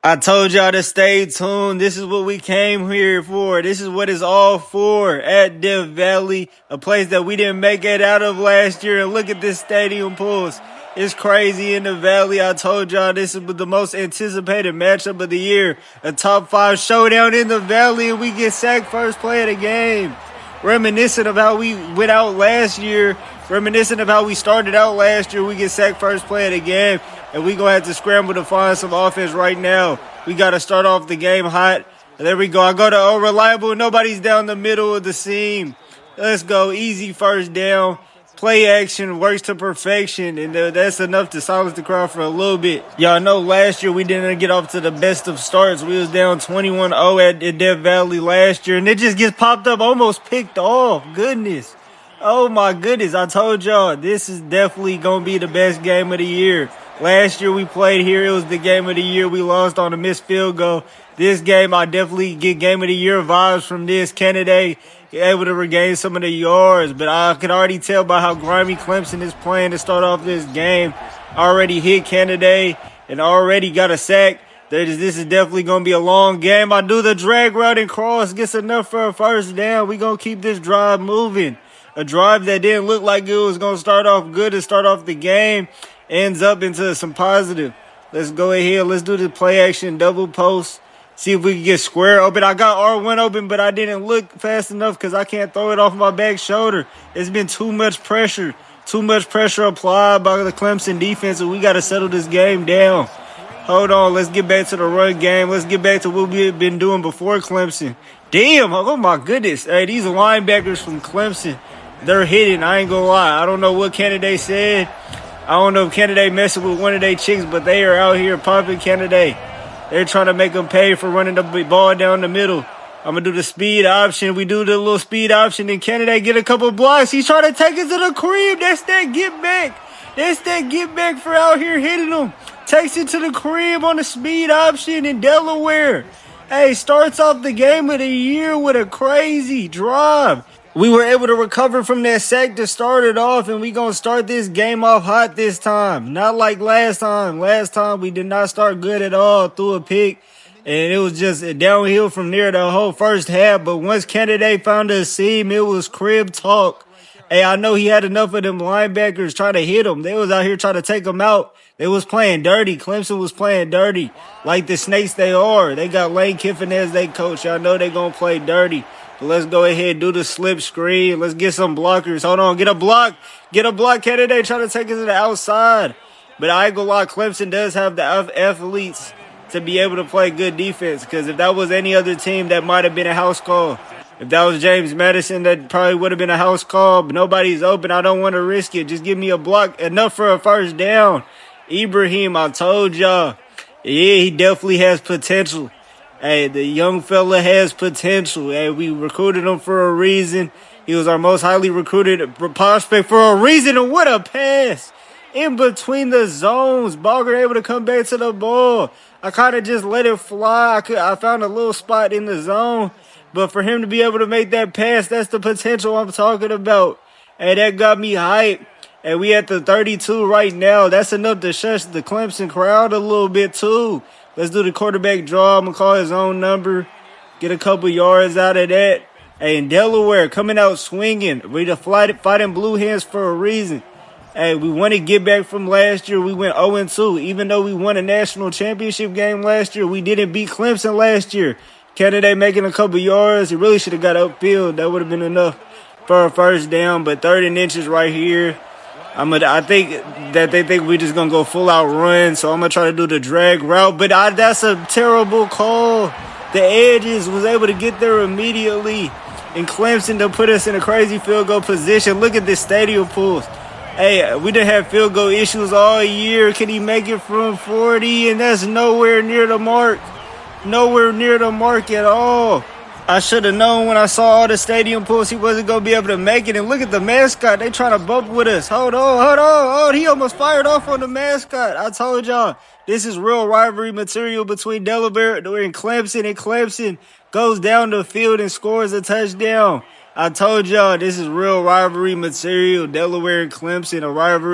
I told y'all to stay tuned. This is what we came here for. This is what it's all for at Death Valley, a place that we didn't make it out of last year. And look at this stadium pulse. It's crazy in the Valley. I told y'all this is the most anticipated matchup of the year. A top 5 showdown in the Valley, and we get sacked first play of the game. Reminiscent of how we went out last year. Reminiscent of how we started out last year. We get sacked first play of the game. And we're going to have to scramble to find some offense right now. We got to start off the game hot. There we go. I go to reliable. Nobody's down the middle of the seam. Let's go. Easy first down. Play action works to perfection. And that's enough to silence the crowd for a little bit. Y'all know last year we didn't get off to the best of starts. We was down 21-0 at Death Valley last year. And it just gets popped up, almost picked off. Goodness. Oh, my goodness. I told y'all this is definitely going to be the best game of the year. Last year we played here. It was the game of the year. We lost on a missed field goal. This game, I definitely get game of the year vibes from this. Kennedy able to regain some of the yards, but I can already tell by how grimy Clemson is playing to start off this game. Already hit Kennedy and already got a sack. This is definitely going to be a long game. I do the drag route and cross. Gets enough for a first down. We're going to keep this drive moving. A drive that didn't look like it was going to start off good to start off the game. Ends up into some positive. Let's go ahead. Let's do the play action double post. See if we can get square open. I got R1 open, but I didn't look fast enough because I can't throw it off my back shoulder. It's been too much pressure. Too much pressure applied by the Clemson defense, and we got to settle this game down. Hold on. Let's get back to the run game. Let's get back to what we've been doing before Clemson. Damn. Oh, my goodness. Hey, these linebackers from Clemson, they're hitting. I ain't going to lie. I don't know what candidate said. I don't know if Kennedy messing with one of their chicks, but they are out here popping Kennedy. They're trying to make them pay for running the ball down the middle. I'm going to do the speed option. We do the little speed option, and Kennedy get a couple blocks. He's trying to take it to the crib. That's that get back. That's that get back for out here hitting them. Takes it to the crib on the speed option in Delaware. Hey, starts off the game of the year with a crazy drive. We were able to recover from that sack to start it off, and we going to start this game off hot this time. Not like last time. Last time we did not start good at all, threw a pick, and it was just downhill from there the whole first half. But once Kennedy found a seam, it was crib talk. Hey, I know he had enough of them linebackers trying to hit him. They was out here trying to take him out. They was playing dirty. Clemson was playing dirty like the snakes they are. They got Lane Kiffin as their coach. Y'all know they going to play dirty. Let's go ahead and do the slip screen. Let's get some blockers. Hold on. Get a block. Get a block. Kennedy trying to take it to the outside. But I ain't gonna lie, Clemson does have the athletes to be able to play good defense. Because if that was any other team, that might have been a house call. If that was James Madison, that probably would have been a house call. But nobody's open. I don't want to risk it. Just give me a block. Enough for a first down. Ibrahim, I told y'all. Yeah, he definitely has potential. Hey, the young fella has potential. Hey, we recruited him for a reason. He was our most highly recruited prospect for a reason. And what a pass. In between the zones. Bogger able to come back to the ball. I kind of just let it fly. I found a little spot in the zone. But for him to be able to make that pass, that's the potential I'm talking about. Hey, that got me hyped. And we at the 32 right now. That's enough to shush the Clemson crowd a little bit too. Let's do the quarterback draw. I'm going to call his own number. Get a couple yards out of that. Hey, in Delaware, coming out swinging. We the fighting Blue Hens for a reason. Hey, we want to get back from last year. We went 0-2. Even though we won a national championship game last year, we didn't beat Clemson last year. Kennedy making a couple yards. He really should have got upfield. That would have been enough for a first down. But 3rd and inches right here. I think that they think we're just going to go full-out run, so I'm going to try to do the drag route. But that's a terrible call. The edges was able to get there immediately, and Clemson to put us in a crazy field goal position. Look at this stadium pulls. Hey, we done had field goal issues all year. Can he make it from 40? And that's nowhere near the mark. Nowhere near the mark at all. I should have known when I saw all the stadium pulls he wasn't going to be able to make it. And look at the mascot. They trying to bump with us. Hold on. Oh, he almost fired off on the mascot. I told y'all, this is real rivalry material between Delaware and Clemson. And Clemson goes down the field and scores a touchdown. I told y'all, this is real rivalry material. Delaware and Clemson,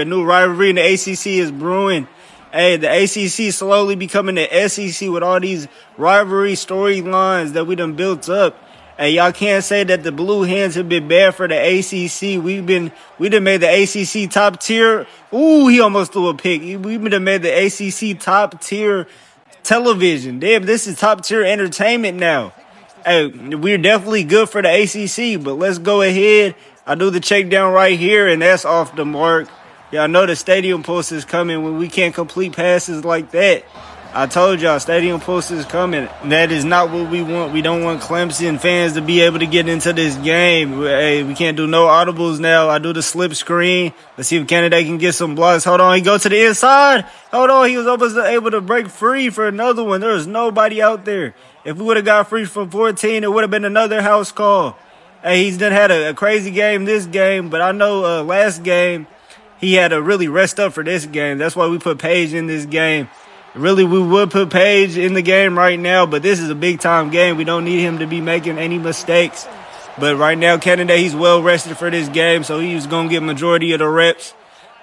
a new rivalry in the ACC is brewing. Hey, the ACC slowly becoming the SEC with all these rivalry storylines that we done built up. Hey, y'all can't say that the Blue Hens have been bad for the ACC. We done made the ACC top tier. Ooh, he almost threw a pick. We done made the ACC top tier television. Damn, this is top tier entertainment now. Hey, we're definitely good for the ACC, but let's go ahead. I do the check down right here, and that's off the mark. Y'all know the stadium post is coming when we can't complete passes like that. I told y'all, stadium post is coming. That is not what we want. We don't want Clemson fans to be able to get into this game. Hey, we can't do no audibles now. I do the slip screen. Let's see if Canada can get some blocks. Hold on, he go to the inside. Hold on, he was almost able to break free for another one. There was nobody out there. If we would have got free from 14, it would have been another house call. Hey, he's done had a crazy game this game, but I know last game, he had to really rest up for this game. That's why we put Paige in this game. Really, we would put Paige in the game right now, but this is a big-time game. We don't need him to be making any mistakes. But right now, Canada, he's well-rested for this game, so he's going to get majority of the reps.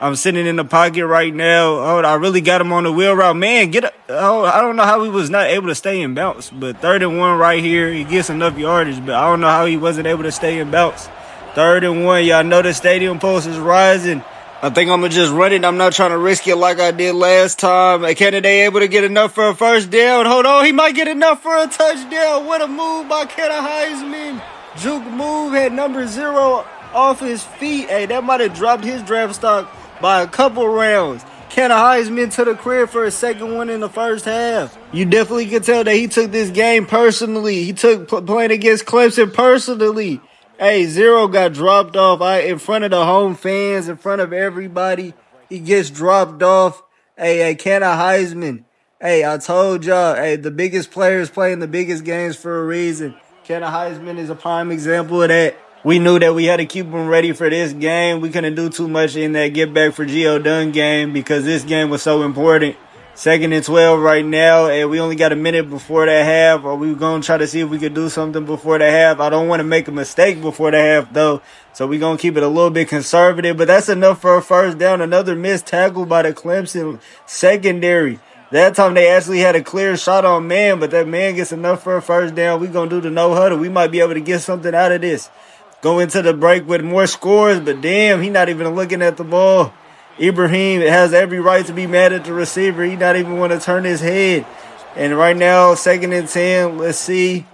I'm sitting in the pocket right now. Oh, I really got him on the wheel route. Man, get up. Oh, I don't know how he was not able to stay in bounce, but 3rd and 1 right here. He gets enough yardage, but I don't know how he wasn't able to stay in bounce. 3rd and 1. Y'all know the stadium post is rising. I think I'm going to just run it. I'm not trying to risk it like I did last time. Canada able to get enough for a first down. Hold on. He might get enough for a touchdown. What a move by Kenna Heisman. Juke move had number 0 off his feet. Hey, that might have dropped his draft stock by a couple rounds. Kenna Heisman to the crib for a second one in the first half. You definitely can tell that he took this game personally. He took playing against Clemson personally. Hey, 0 got dropped off in front of the home fans, in front of everybody. He gets dropped off. Hey, Kenna Heisman. Hey, I told y'all, hey, the biggest players playing the biggest games for a reason. Kenna Heisman is a prime example of that. We knew that we had to keep him ready for this game. We couldn't do too much in that get back for Geo Dunn game because this game was so important. 2nd and 12 right now, and we only got a minute before that half. Or we going to try to see if we could do something before the half. I don't want to make a mistake before the half, though. So we're going to keep it a little bit conservative. But that's enough for a first down. Another missed tackle by the Clemson secondary. That time they actually had a clear shot on man, but that man gets enough for a first down. We're going to do the no huddle. We might be able to get something out of this. Go into the break with more scores, but damn, he's not even looking at the ball. Ibrahim has every right to be mad at the receiver. He not even want to turn his head. And right now, 2nd and 10, let's see.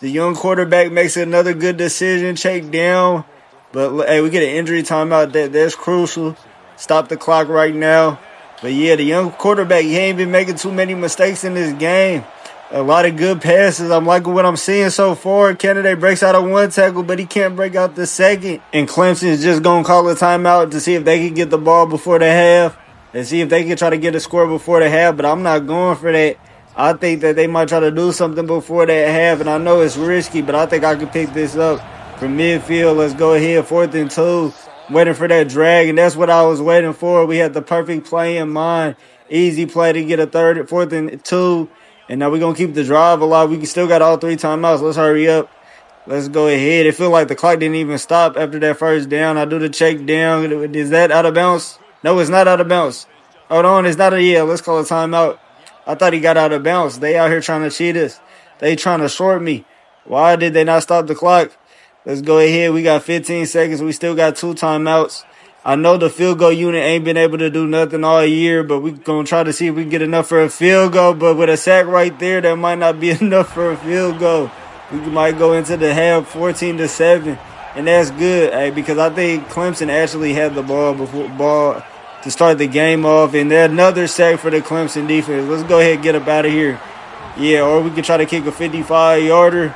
The young quarterback makes another good decision, check down. But, hey, we get an injury timeout. That's crucial. Stop the clock right now. But, yeah, the young quarterback, he ain't been making too many mistakes in this game. A lot of good passes. I'm liking what I'm seeing so far. Canada breaks out of 1 tackle, but he can't break out the 2nd. And Clemson's just going to call a timeout to see if they can get the ball before the half and see if they can try to get a score before the half. But I'm not going for that. I think that they might try to do something before that half, and I know it's risky, but I think I can pick this up from midfield. Let's go ahead, 4th and 2. Waiting for that drag, and that's what I was waiting for. We had the perfect play in mind. Easy play to get a 4th and 2. And now we're going to keep the drive alive. We still got all 3 timeouts. Let's hurry up. Let's go ahead. It feels like the clock didn't even stop after that first down. I do the check down. Is that out of bounds? No, it's not out of bounds. Hold on. It's not let's call a timeout. I thought he got out of bounds. They out here trying to cheat us. They trying to short me. Why did they not stop the clock? Let's go ahead. We got 15 seconds. We still got 2 timeouts. I know the field goal unit ain't been able to do nothing all year, but we're going to try to see if we can get enough for a field goal. But with a sack right there, that might not be enough for a field goal. We might go into the half 14-7, and that's good, because I think Clemson actually had the ball to start the game off, and there's another sack for the Clemson defense. Let's go ahead and get up out of here. Yeah, or we can try to kick a 55-yarder.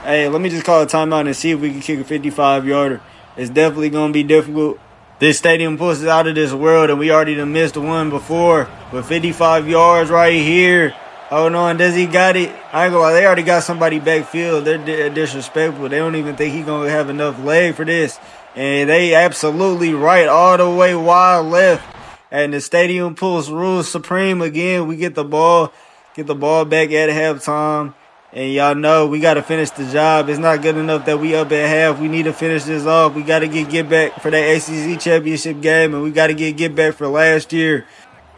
Hey, let me just call a timeout and see if we can kick a 55-yarder. It's definitely going to be difficult. This stadium post is out of this world, and we already done missed one before with 55 yards right here. Hold on, does he got it? I ain't gonna lie, they already got somebody backfield. They're disrespectful. They don't even think he gonna have enough leg for this. And they absolutely right all the way wide left. And the stadium post rules supreme again. We get the ball back at halftime. And y'all know we got to finish the job. It's not good enough that we up at half. We need to finish this off. We got to get back for that ACC championship game, and we got to get back for last year.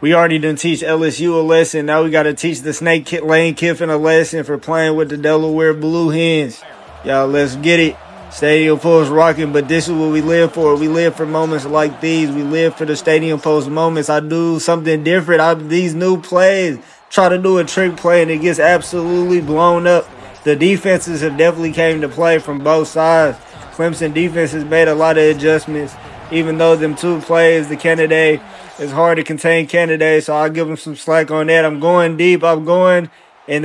We already done teach LSU a lesson. Now we got to teach the Lane Kiffin a lesson for playing with the Delaware Blue Hens. Y'all, let's get it. Stadium Post rocking, but this is what we live for. We live for moments like these. We live for the Stadium Post moments. I do something different. These new plays. Try to do a trick play, and it gets absolutely blown up. The defenses have definitely came to play from both sides. Clemson defense has made a lot of adjustments. Even though them two plays, the candidate, it's hard to contain candidates, so I'll give them some slack on that. I'm going deep. And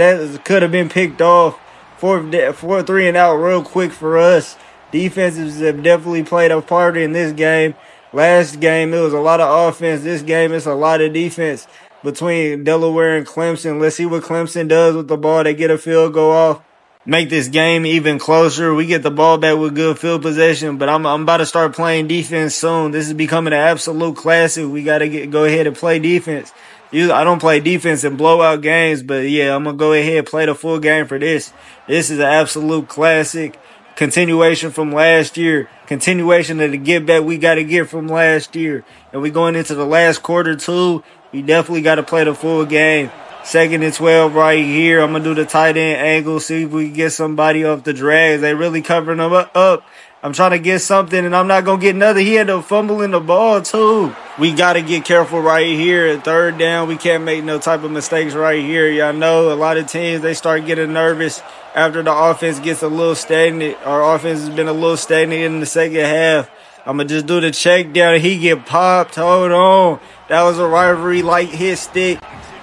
that could have been picked off. 4-3 and out real quick for us. Defenses have definitely played a part in this game. Last game, it was a lot of offense. This game, it's a lot of defense between Delaware and Clemson. Let's see what Clemson does with the ball. They get a field goal off. Make this game even closer. We get the ball back with good field possession, but I'm about to start playing defense soon. This is becoming an absolute classic. We got to go ahead and play defense. I don't play defense in blowout games, but yeah, I'm going to go ahead and play the full game for this. This is an absolute classic. Continuation from last year. Continuation of the get back we got to get from last year. And we going into the last quarter too. We definitely got to play the full game. 2nd and 12 right here. I'm going to do the tight end angle, see if we can get somebody off the drags. They really covering them up. I'm trying to get something, and I'm not going to get another. He had to fumbling the ball, too. We got to get careful right here. At 3rd down, we can't make no type of mistakes right here. Y'all know a lot of teams, they start getting nervous after the offense gets a little stagnant. Our offense has been a little stagnant in the second half. I'm going to just do the check down. He get popped. Hold on. That was a rivalry-like hit stick.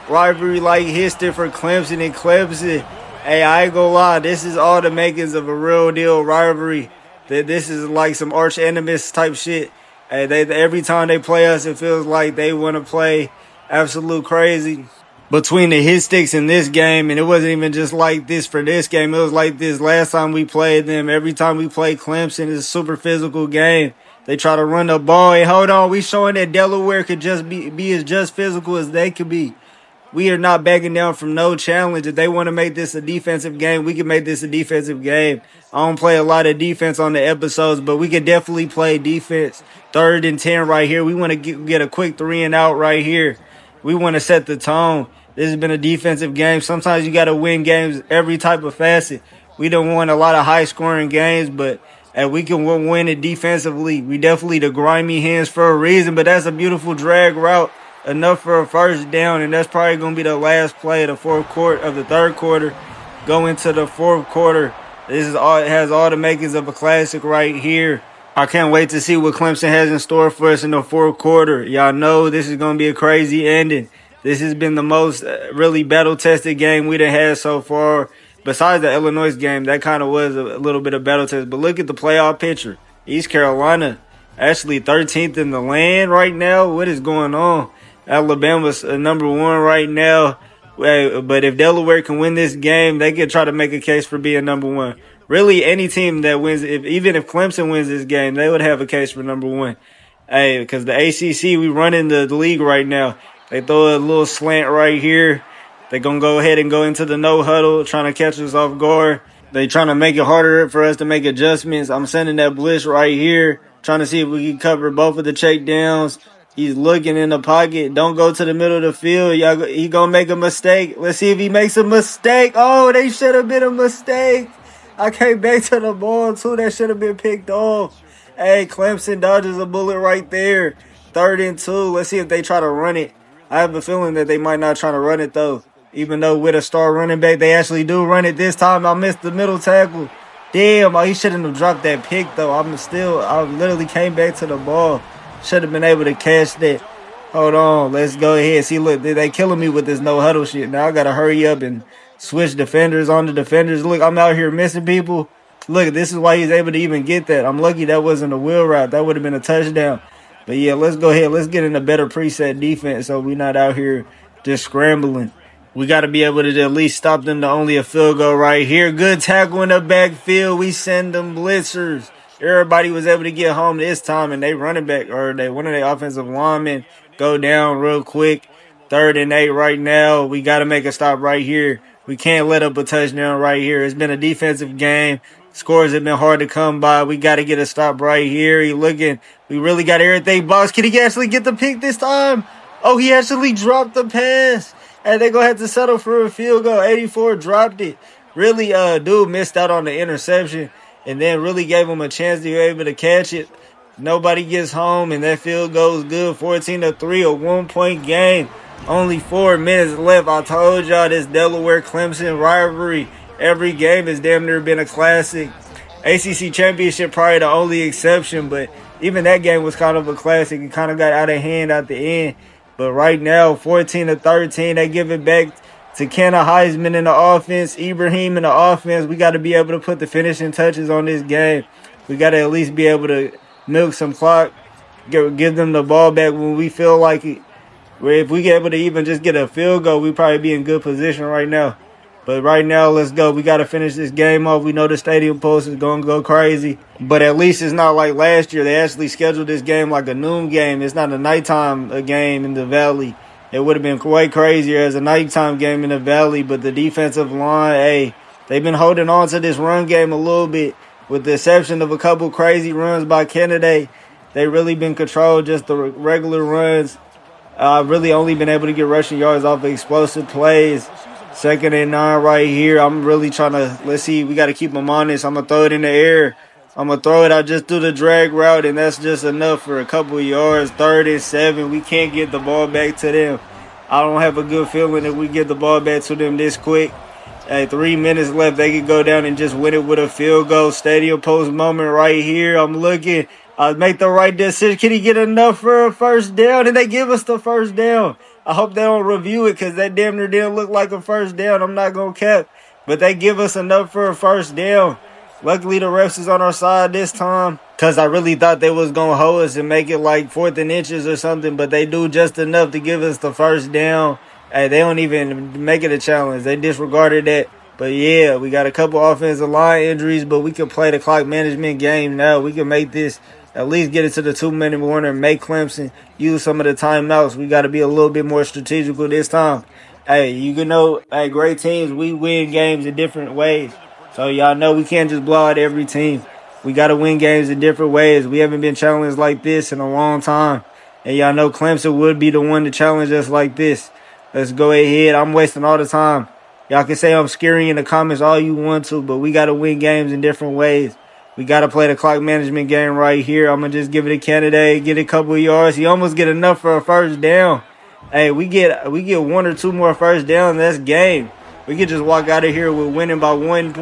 Rivalry-like history for Clemson and Clemson. Hey, I ain't gonna lie. This is all the makings of a real deal rivalry. This is like some arch enemies type shit. Hey, every time they play us, it feels like they want to play absolute crazy. Between the hit sticks in this game, and it wasn't even just like this for this game. It was like this last time we played them. Every time we play Clemson, it's a super physical game. They try to run the ball. Hey, hold on. We showing that Delaware could just be as just physical as they could be. We are not backing down from no challenge. If they want to make this a defensive game, we can make this a defensive game. I don't play a lot of defense on the episodes, but we can definitely play defense. 3rd and 10 right here. We want to get a quick 3 and out right here. We want to set the tone. This has been a defensive game. Sometimes you got to win games every type of facet. We don't win a lot of high-scoring games, but we can win it defensively. We definitely the grimy Hens for a reason, but that's a beautiful drag route. Enough for a 1st down, and that's probably going to be the last play of the 3rd quarter. Go into the 4th quarter. This is all. It has all the makings of a classic right here. I can't wait to see what Clemson has in store for us in the 4th quarter. Y'all know this is going to be a crazy ending. This has been the most really battle-tested game we done had so far. Besides the Illinois game, that kind of was a little bit of battle test. But look at the playoff picture. East Carolina actually 13th in the land right now. What is going on? Alabama's number 1 right now. But if Delaware can win this game, they can try to make a case for being number 1. Really, any team that wins, even if Clemson wins this game, they would have a case for number 1. Hey, because the ACC, we run in the league right now. They throw a little slant right here. They're going to go ahead and go into the no huddle, trying to catch us off guard. They trying to make it harder for us to make adjustments. I'm sending that blitz right here, trying to see if we can cover both of the checkdowns. He's looking in the pocket. Don't go to the middle of the field. He going to make a mistake. Let's see if he makes a mistake. Oh, they should have been a mistake. I came back to the ball, too. That should have been picked off. Hey, Clemson dodges a bullet right there. 3rd and 2. Let's see if they try to run it. I have a feeling that they might not try to run it, though. Even though with a star running back, they actually do run it this time. I missed the middle tackle. Damn, he shouldn't have dropped that pick, though. I literally came back to the ball. Should have been able to catch that. Hold on. Let's go ahead. See, look, they killing me with this no-huddle shit. Now I got to hurry up and switch defenders on the defenders. Look, I'm out here missing people. Look, this is why he's able to even get that. I'm lucky that wasn't a wheel route. That would have been a touchdown. But, yeah, let's go ahead. Let's get in a better preset defense so we're not out here just scrambling. We got to be able to at least stop them to only a field goal right here. Good tackle in the backfield. We send them blitzers. Everybody was able to get home this time, and they running back or one of their offensive linemen go down real quick. 3rd and 8 right now. We got to make a stop right here. We can't let up a touchdown right here. It's been a defensive game. Scores have been hard to come by. We got to get a stop right here. We really got everything boxed. Can he actually get the pick this time? Oh, he actually dropped the pass. And they're going to have to settle for a field goal. 84 dropped it. Really, dude missed out on the interception and then really gave him a chance to be able to catch it. Nobody gets home, and that field goal is good. 14-3, a 1-point game. Only 4 minutes left. I told y'all this Delaware-Clemson rivalry. Every game has damn near been a classic. ACC Championship probably the only exception, but even that game was kind of a classic. It kind of got out of hand at the end. But right now, 14-13, they give it back to Kenna Heisman in the offense, Ibrahim in the offense. We got to be able to put the finishing touches on this game. We got to at least be able to milk some clock, give them the ball back when we feel like it. If we get able to even just get a field goal, we probably be in good position right now. But right now, let's go. We got to finish this game off. We know the stadium post is going to go crazy. But at least it's not like last year. They actually scheduled this game like a noon game. It's not a nighttime game in the Valley. It would have been way crazier as a nighttime game in the Valley. But the defensive line, hey, they've been holding on to this run game a little bit. With the exception of a couple crazy runs by Kennedy, they really been controlled just the regular runs. Really only been able to get rushing yards off of explosive plays. 2nd and 9 right here. I'm really trying to, let's see, we got to keep them honest. I'm going to throw it in the air. I'm going to throw it out just through the drag route, and that's just enough for a couple of yards. 3rd and 7. We can't get the ball back to them. I don't have a good feeling if we get the ball back to them this quick. At 3 minutes left, they could go down and just win it with a field goal. Stadium post moment right here. I'm looking. I'll make the right decision. Can he get enough for a first down? And they give us the first down. I hope they don't review it because that damn near didn't look like a first down. I'm not going to cap. But they give us enough for a first down. Luckily, the refs is on our side this time because I really thought they was going to hold us and make it like 4th and inches or something. But they do just enough to give us the first down. Hey, they don't even make it a challenge. They disregarded that. But, yeah, we got a couple offensive line injuries, but we can play the clock management game now. We can make this, at least get it to the 2-minute warning, make Clemson use some of the timeouts. We got to be a little bit more strategical this time. Hey, you can know, hey, great teams, we win games in different ways. So, y'all know we can't just blow out every team. We got to win games in different ways. We haven't been challenged like this in a long time. And y'all know Clemson would be the one to challenge us like this. Let's go ahead. I'm wasting all the time. Y'all can say I'm scary in the comments all you want to, but we got to win games in different ways. We got to play the clock management game right here. I'm going to just give it a candidate, get a couple of yards. He almost get enough for a first down. Hey, we get 1 or 2 more first downs. That's game. We could just walk out of here with winning by 1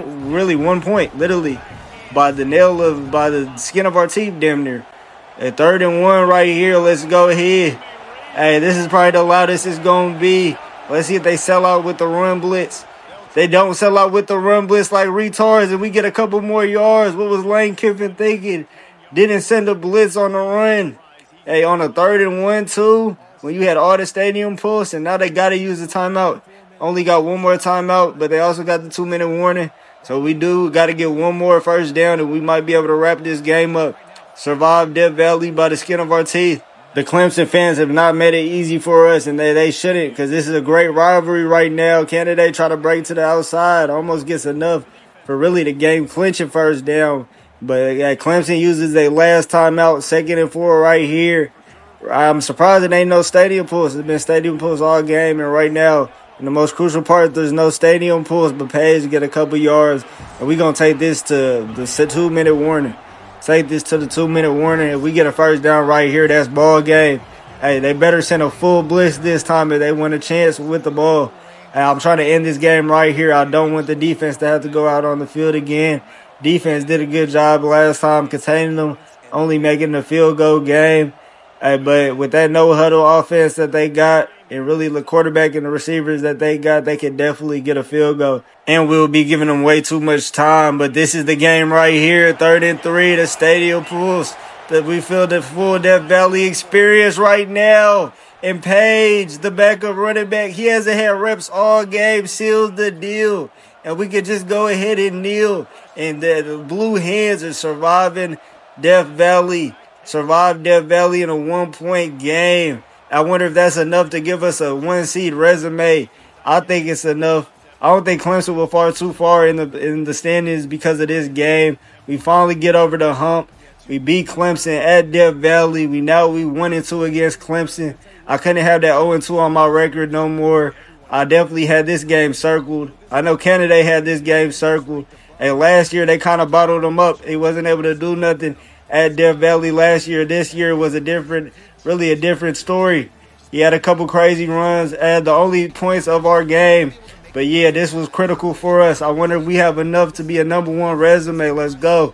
point, literally, by the skin of our teeth damn near. At 3rd and 1 right here, let's go ahead. Hey, this is probably the loudest it's going to be. Let's see if they sell out with the run blitz. They don't sell out with the run blitz like retards, and we get a couple more yards. What was Lane Kiffin thinking? Didn't send a blitz on the run. Hey, on a 3rd and 1, too, when you had all the stadium pulse, and now they got to use the timeout. Only got 1 more timeout, but they also got the 2-minute warning. So we got to get 1 more first down, and we might be able to wrap this game up. Survive Death Valley by the skin of our teeth. The Clemson fans have not made it easy for us, and they shouldn't, because this is a great rivalry right now. Kennedy try to break to the outside, almost gets enough for really the game clinching first down. But Clemson uses their last timeout, 2nd and 4 right here. I'm surprised it ain't no stadium pulse. It's been stadium pulse all game, and right now, in the most crucial part, there's no stadium pulse, but Page get a couple yards, and we're going to take this to the 2-minute warning. Take this to the 2-minute warning. If we get a first down right here, that's ball game. Hey, they better send a full blitz this time if they want a chance with the ball. Hey, I'm trying to end this game right here. I don't want the defense to have to go out on the field again. Defense did a good job last time containing them, only making the field goal game. Hey, but with that no-huddle offense that they got, and really the quarterback and the receivers that they got, they could definitely get a field goal. And we'll be giving them way too much time. But this is the game right here, 3rd and 3, the stadium pulse. That we feel the full Death Valley experience right now. And Page, the backup running back, he hasn't had reps all game, seals the deal. And we could just go ahead and kneel. And the Blue Hens are surviving Death Valley. Survive Death Valley in a 1-point game. I wonder if that's enough to give us a 1-seed resume. I think it's enough. I don't think Clemson will fall too far in the standings because of this game. We finally get over the hump. We beat Clemson at Death Valley. We 1-2 against Clemson. I couldn't have that 0-2 on my record no more. I definitely had this game circled. I know Canada had this game circled. And last year they kind of bottled them up. He wasn't able to do nothing at Death Valley last year. This year was a different story. He had a couple crazy runs, had the only points of our game. But yeah, this was critical for us. I wonder if we have enough to be a #1 resume. Let's go.